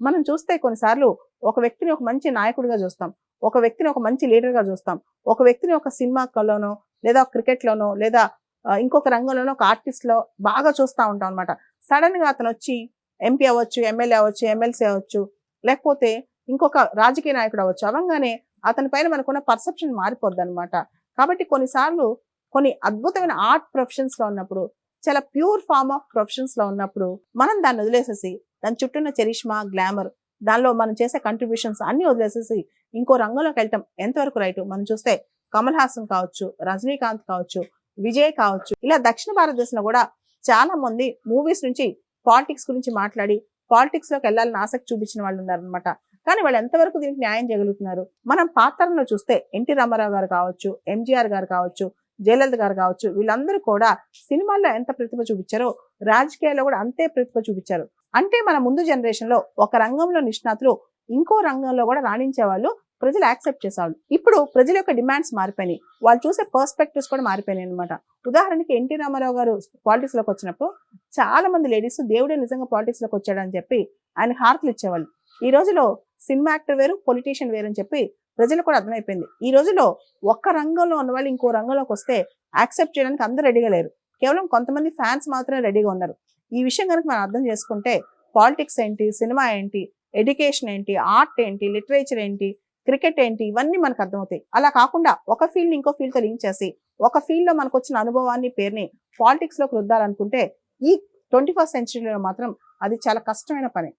మనం చూస్తే కొన్నిసార్లు ఒక వ్యక్తిని ఒక మంచి నాయకుడిగా చూస్తాం, ఒక వ్యక్తిని ఒక మంచి లీడర్గా చూస్తాం, ఒక వ్యక్తిని ఒక సినిమాలోనో లేదా క్రికెట్లోనో లేదా ఇంకొక రంగంలోనో ఒక ఆర్టిస్ట్లో బాగా చూస్తూ ఉంటాం అనమాట. సడన్గా అతను వచ్చి ఎంపీ అవ్వచ్చు, ఎమ్మెల్యే అవ్వచ్చు, ఎమ్మెల్సీ అవ్వచ్చు, లేకపోతే ఇంకొక రాజకీయ నాయకుడు అవ్వచ్చు. అవ్వంగానే అతని పైన మనకున్న పర్సెప్షన్ మారిపోద్ది అనమాట. కాబట్టి కొన్నిసార్లు కొన్ని అద్భుతమైన ఆర్ట్ ప్రొఫెషన్స్ లో ఉన్నప్పుడు, చాలా ప్యూర్ ఫార్మ్ ఆఫ్ ప్రొఫెషన్స్ లో ఉన్నప్పుడు మనం దాన్ని వదిలేసేసి దాని చుట్టూ ఉన్న చరిష్మా, గ్లామర్, దానిలో మనం చేసే కంట్రిబ్యూషన్స్ అన్ని వదిలేసేసి ఇంకో రంగంలోకి వెళ్ళటం ఎంతవరకు రైట్? మనం చూస్తే కమల్ హాసన్ కావచ్చు, రజనీకాంత్ కావచ్చు, విజయ్ కావచ్చు, ఇలా దక్షిణ భారతదేశంలో కూడా చాలా మంది మూవీస్ నుంచి పాలిటిక్స్ గురించి మాట్లాడి పాలిటిక్స్ లోకి వెళ్ళాలని ఆసక్తి చూపించిన వాళ్ళు ఉన్నారనమాట. కానీ వాళ్ళు ఎంతవరకు దీనికి న్యాయం చేయగలుగుతున్నారు? మనం పాత్రలను చూస్తే ఎన్టీ రామారావు గారు కావచ్చు, ఎంజీఆర్ గారు కావచ్చు, జయలలిత గారు కావచ్చు, వీళ్ళందరూ కూడా సినిమాల్లో ఎంత ప్రతిభ చూపించారో రాజకీయాల్లో కూడా అంతే ప్రతిభ చూపించారు. అంటే మన ముందు జనరేషన్ లో ఒక రంగంలో నిష్ణాతులు ఇంకో రంగంలో కూడా రాణించే వాళ్ళు ప్రజలు యాక్సెప్ట్ చేసేవాళ్ళు. ఇప్పుడు ప్రజల యొక్క డిమాండ్స్ మారిపోయినాయి, వాళ్ళు చూసే పర్స్పెక్టివ్స్ కూడా మారిపోయినాయి అనమాట. ఉదాహరణకి ఎన్టీ రామారావు గారు పాలిటిక్స్ లోకి వచ్చినప్పుడు చాలా మంది లేడీస్ దేవుడే నిజంగా పాలిటిక్స్ లోకి వచ్చాడని చెప్పి ఆయన హారతులు ఇచ్చేవాళ్ళు. ఈ రోజులో సినిమా యాక్టర్ వేరు, పొలిటీషియన్ వేరు అని చెప్పి ప్రజలు కూడా అర్థమైపోయింది. ఈ రోజులో ఒక్క రంగంలో ఉన్న వాళ్ళు ఇంకో రంగంలోకి వస్తే యాక్సెప్ట్ చేయడానికి అందరూ రెడీగా లేరు, కేవలం కొంతమంది ఫ్యాన్స్ మాత్రమే రెడీగా ఉన్నారు. ఈ విషయం కనుక మనం అర్థం చేసుకుంటే పాలిటిక్స్ ఏంటి, సినిమా ఏంటి, ఎడ్యుకేషన్ ఏంటి, ఆర్ట్ ఏంటి, లిటరేచర్ ఏంటి, క్రికెట్ ఏంటి, ఇవన్నీ మనకు అర్థమవుతాయి. అలా కాకుండా ఒక ఫీల్డ్ ఇంకో ఫీల్డ్తో లింక్ చేసి ఒక ఫీల్డ్లో మనకు వచ్చిన అనుభవాన్ని, పేరుని పాలిటిక్స్లోకి రుద్దాలనుకుంటే ఈ 21st సెంచరీలో మాత్రం అది చాలా కష్టమైన పని.